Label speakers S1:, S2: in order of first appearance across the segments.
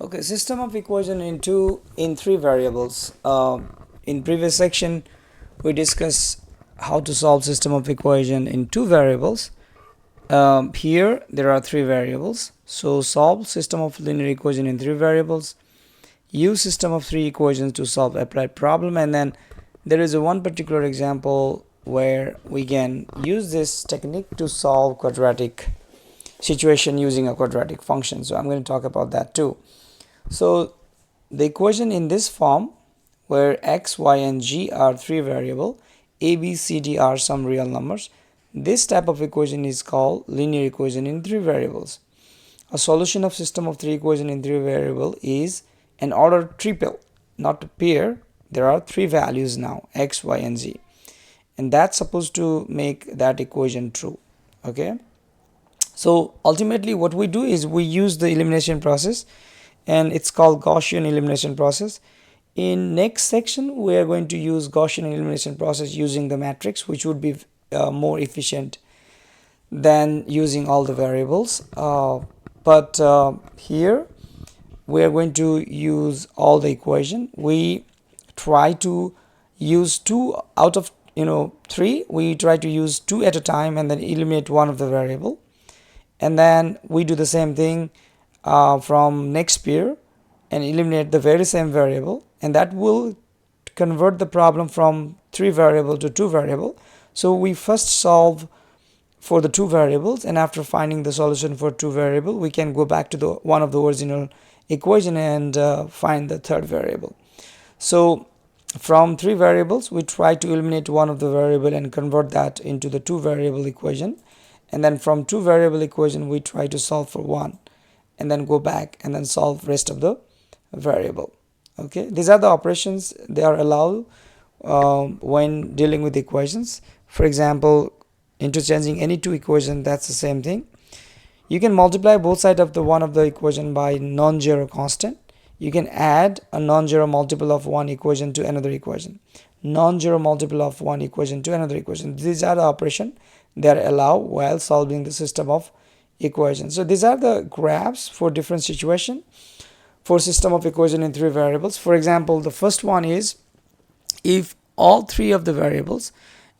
S1: Okay, system of equation in three variables. In previous section, we discussed how to solve system of equation in two variables. Here there are three variables. So solve system of linear equation in three variables. Use system of three equations to solve applied problem, and then there is a one particular example where we can use this technique to solve quadratic situation using a quadratic function. So I'm going to talk about that too. So the equation in this form, where x, y, and g are three variable, a, b, c, d are some real numbers, this type of equation is called linear equation in three variables. A solution of system of three equation in three variable is an order triple, not a pair. There are three values now, x, y, and z, and that's supposed to make that equation true. Okay, so ultimately what we do is we use the elimination process, and it's called Gaussian elimination process. In next section we are going to use Gaussian elimination process using the matrix, which would be more efficient than using all the variables, but here we are going to use all the equation. We try to use two out of three. We try to use two at a time and then eliminate one of the variable, and then we do the same thing from next pair and eliminate the very same variable, and that will convert the problem from three variable to two variable. So we first solve for the two variables, and after finding the solution for two variable, we can go back to the one of the original equation and find the third variable. So from three variables we try to eliminate one of the variable and convert that into the two variable equation, and then from two variable equation we try to solve for one and then go back and then solve rest of the variable. Okay, these are the operations they are allowed when dealing with equations. For example, interchanging any two equations, that's the same thing. You can multiply both sides of the one of the equation by non-zero constant. You can add a non-zero multiple of one equation to another equation, non-zero multiple of one equation to another equation. These are the operation that are allowed while solving the system of equations. So these are the graphs for different situation for system of equation in three variables. For example, the first one is if all three of the variables,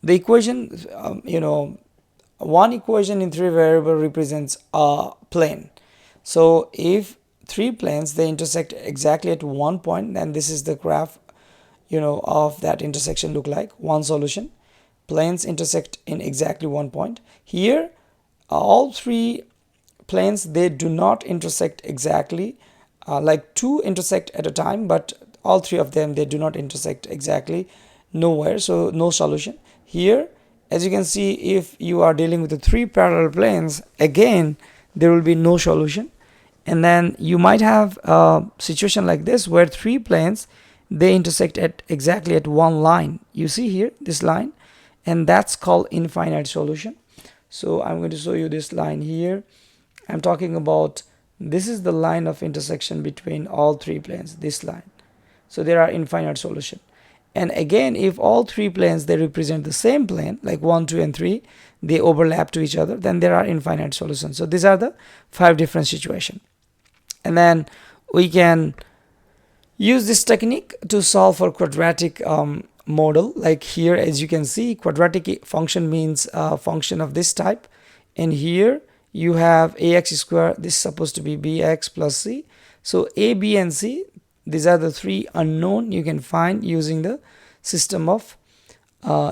S1: the equation, one equation in three variable represents a plane. So if three planes they intersect exactly at one point, then this is the graph of that intersection look like. One solution, planes intersect in exactly one point. Here all three planes they do not intersect exactly, like two intersect at a time, but all three of them they do not intersect exactly nowhere, so no solution. Here as you can see, if you are dealing with the three parallel planes, again there will be no solution. And then you might have a situation like this where three planes they intersect at exactly at one line. You see here this line, and that's called infinite solution. So I'm going to show you this line here. I'm talking about this is the line of intersection between all three planes, this line. So there are infinite solution. And again, if all three planes they represent the same plane, like 1, 2, and 3, they overlap to each other, then there are infinite solutions. So these are the 5 different situations. And then we can use this technique to solve for quadratic model. Like here, as you can see, quadratic function means a function of this type, and here you have ax square. This is supposed to be bx plus c. So a, b, and c, these are the three unknown you can find using the system of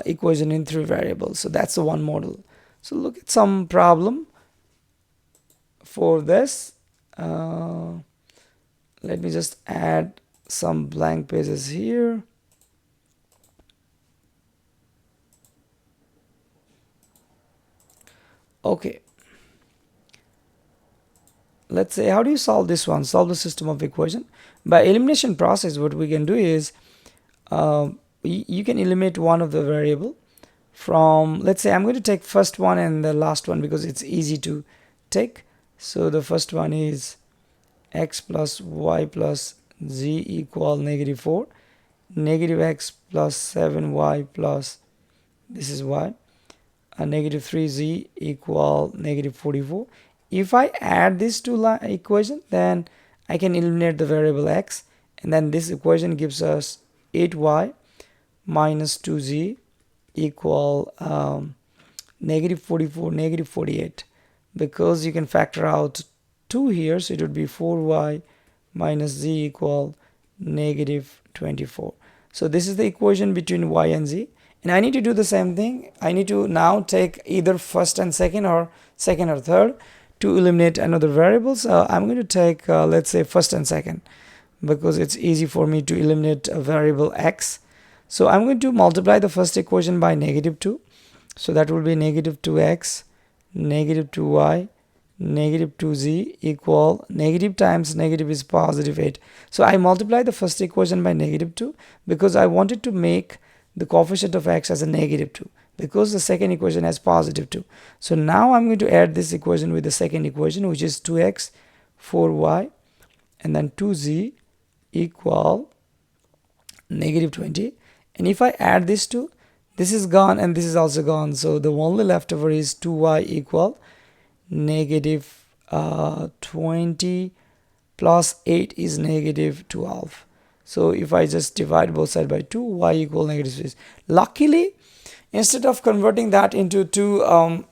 S1: equation in three variables. So that's the one model. So look at some problem for this. Let me just add some blank pages here. Okay, let's say, how do you solve this one? Solve the system of equation by elimination process. What we can do is you can eliminate one of the variable from, let's say I'm going to take first one and the last one because it's easy to take. So the first one is x plus y plus z equal -4, negative x plus 7y plus, this is y, -3z equal -44. If I add these two equation, then I can eliminate the variable x, and then this equation gives us 8y minus 2z equal negative 44, negative 48. Because you can factor out 2 here, so it would be 4y minus z equal negative 24. So this is the equation between y and z, and I need to do the same thing. I need to now take either first and second or third to eliminate another variable. So I'm going to take let's say first and second, because it's easy for me to eliminate a variable x. So I'm going to multiply the first equation by negative 2. So that will be negative 2x, negative 2y, negative 2z equal negative times negative is positive 8. So I multiply the first equation by negative 2 because I wanted to make the coefficient of x as a negative 2, because the second equation has positive 2. So now I'm going to add this equation with the second equation, which is 2x, 4y, and then 2z equal negative 20. And if I add this two, this is gone and this is also gone, so the only leftover is 2y equal negative 20 plus 8 is negative 12. So if I just divide both sides by 2, y equal negative 6. Luckily, instead of converting that into two a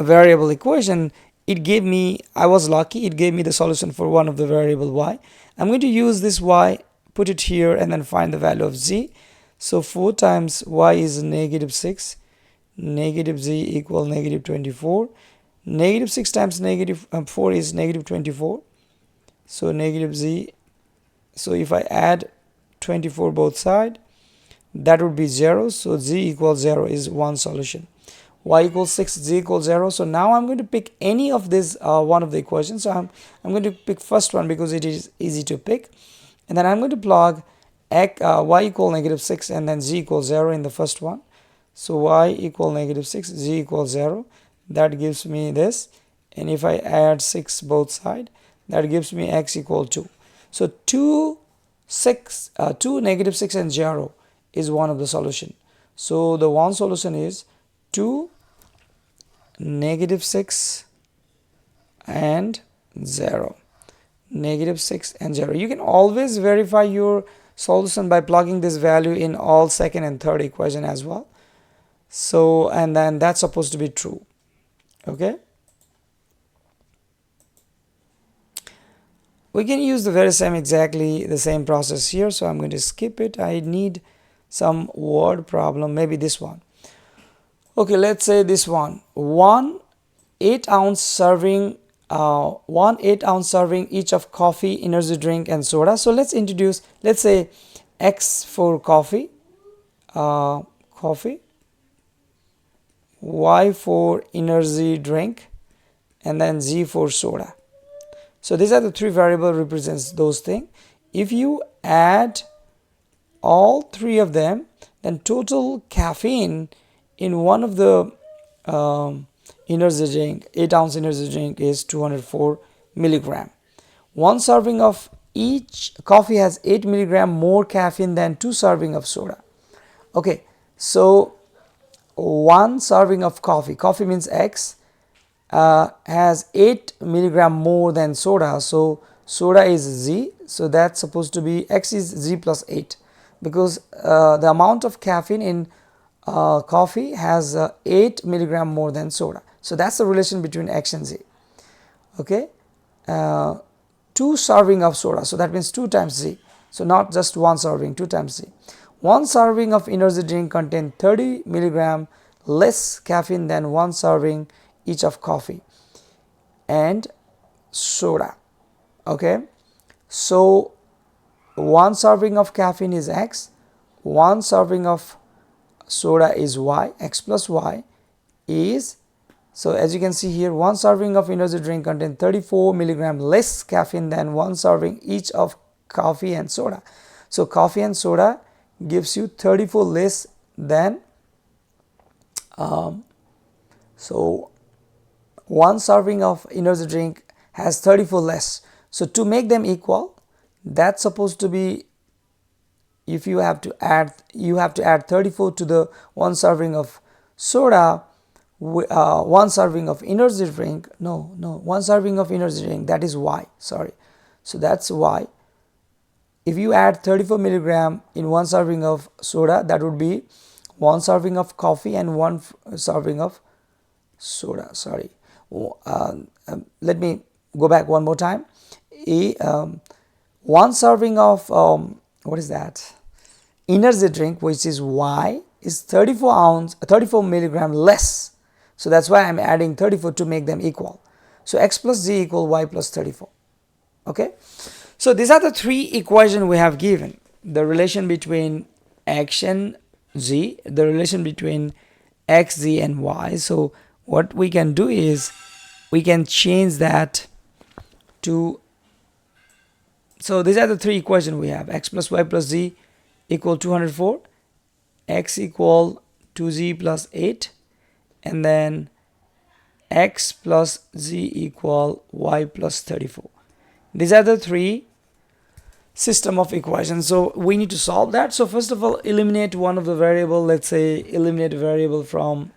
S1: variable equation, it gave me, I was lucky, it gave me the solution for one of the variable y. I'm going to use this y, put it here, and then find the value of z. So 4 times y is negative 6, negative z equal negative 24. Negative 6 times negative 4 is negative 24. So negative z, so if I add 24 both sides, that would be 0. So z equals 0 is one solution. Y equals 6, z equals 0. So now I'm going to pick any of this one of the equations. So I'm going to pick first one because it is easy to pick. And then I'm going to plug y equal negative 6 and then z equals 0 in the first one. So y equal negative 6, z equals 0. That gives me this. And if I add 6 both sides, that gives me x equal 2. So 2, negative 6 and 0 is one of the solution. So the one solution is 2, negative 6 and 0. Negative 6 and 0. You can always verify your solution by plugging this value in all second and third equation as well. So, and then that's supposed to be true. Okay. We can use the very same, exactly the same process here. So I'm going to skip it. I need some word problem, maybe this one. Okay, let's say this one. 1 8-ounce serving, 1 8-ounce serving each of coffee, energy drink, and soda. So let's introduce, let's say X for coffee, Y for energy drink, and then Z for soda. So these are the three variables represents those things. If you add all three of them, then total caffeine in one of the energy drink, 8-ounce energy drink, is 204 milligram. One serving of each coffee has 8 milligram more caffeine than 2 serving of soda. Okay, so one serving of coffee means X, has 8 milligram more than soda. So soda is Z, so that's supposed to be X is Z plus 8, because the amount of caffeine in coffee has 8 milligram more than soda. So that's the relation between X and Z. Okay, 2 serving of soda, so that means 2 times Z. So not just 1 serving, 2 times Z. 1 serving of energy drink contains 30 milligram less caffeine than 1 serving each of coffee and soda. Okay, so 1 serving of caffeine is X, 1 serving of soda is Y. X plus Y is, so as you can see here, 1 serving of energy drink contains 34 milligram less caffeine than 1 serving each of coffee and soda. So coffee and soda gives you 34 less than, so 1 serving of energy drink has 34 less. So to make them equal, that's supposed to be, if you have to add 34 to the 1 serving of soda, 1 serving of energy drink, 1 serving of energy drink, that is Y, sorry. So that's why if you add 34 milligram in one serving of soda, that would be one serving of coffee and one serving of soda. Sorry, let me go back one more time. One serving of what is that, energy drink, which is Y, is 34 milligram less. So that's why I'm adding 34 to make them equal. So x plus z equal y plus 34. Okay, so these are the three equations we have given: the relation between x and z, the relation between x, z and y. So what we can do is we can change that to, so these are the three equations we have: x plus y plus z equal 204, x equal 2z plus 8, and then x plus z equal y plus 34. These are the three system of equations. So we need to solve that. So first of all, eliminate one of the variable. Let's say eliminate a variable from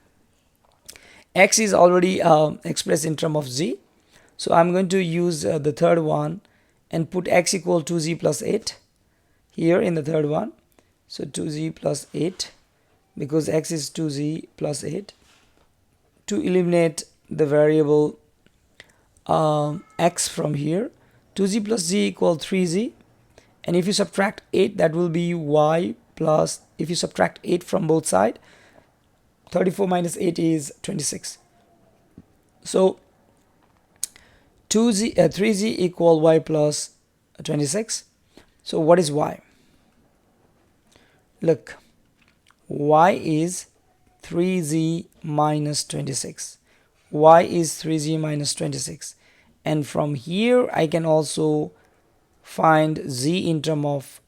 S1: x is already expressed in terms of z. So I'm going to use the third one and put x equal 2z plus 8 here in the third one. So 2z plus 8, because x is 2z plus 8. To eliminate the variable x from here, 2z plus z equal 3z, and if you subtract 8, that will be y plus, if you subtract 8 from both sides, 34 minus 8 is 26. So 3z equal y plus 26. So what is y? Look, y is 3z minus 26. Y is 3z minus 26. And from here I can also find z in term of,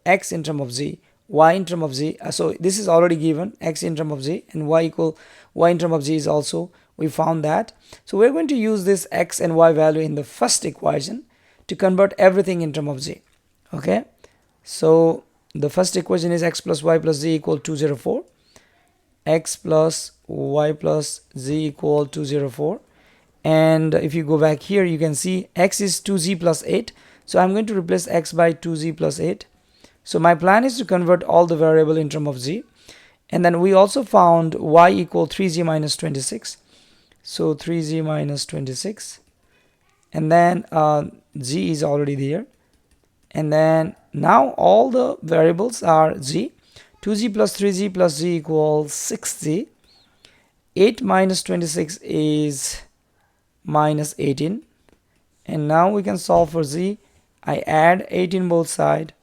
S1: x in term of z, y in term of z. So this is already given, x in term of z, and y equal y in term of z is also, we found that. So we're going to use this x and y value in the first equation to convert everything in term of z. Okay, so the first equation is x plus y plus z equal 204, x plus y plus z equal 204. And if you go back here, you can see x is 2z plus 8. So I'm going to replace x by 2z plus 8. So my plan is to convert all the variable in terms of z. And then we also found y equal 3z minus 26. So 3z minus 26. And then z is already there. And then now all the variables are z. 2z plus 3z plus z equals 6z. 8 minus 26 is minus 18, and now we can solve for z. I add 18 both sides,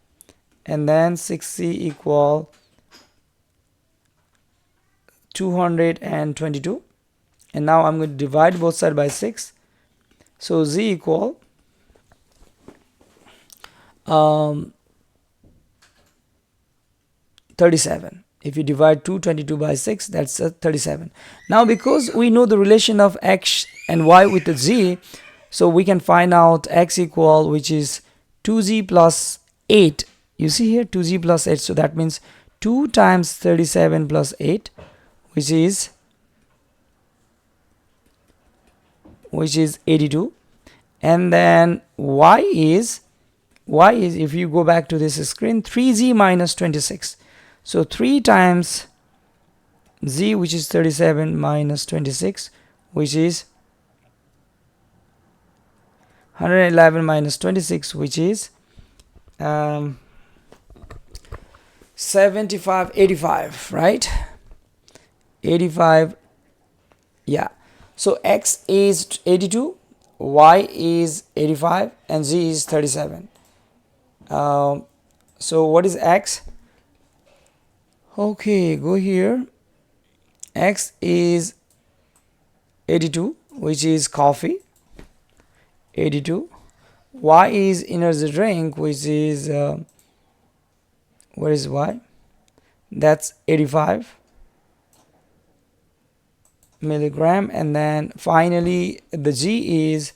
S1: and then 6z equal 222, and now I'm going to divide both sides by 6. So z equal 37. If you divide 222 by 6, that's 37. Now because we know the relation of x and y with the z, so we can find out x equal, which is 2z plus 8. You see here 2z plus 8, so that means 2 times 37 plus 8, which is 82. And then y is, if you go back to this screen, 3z minus 26. So 3 times z, which is 37, minus 26, which is 111 minus 26, which is 85, right? 85, yeah. So x is 82, y is 85, and z is 37. So what is x? Okay, go here. X is 82, which is coffee, 82. Y is energy drink, which is where is y? That's 85 milligram. And then finally the g is,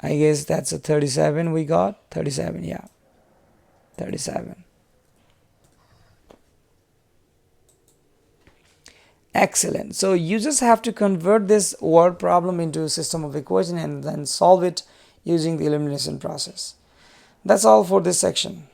S1: I guess that's a 37. We got 37, yeah, 37. Excellent. So you just have to convert this word problem into a system of equation and then solve it using the elimination process. That's all for this section.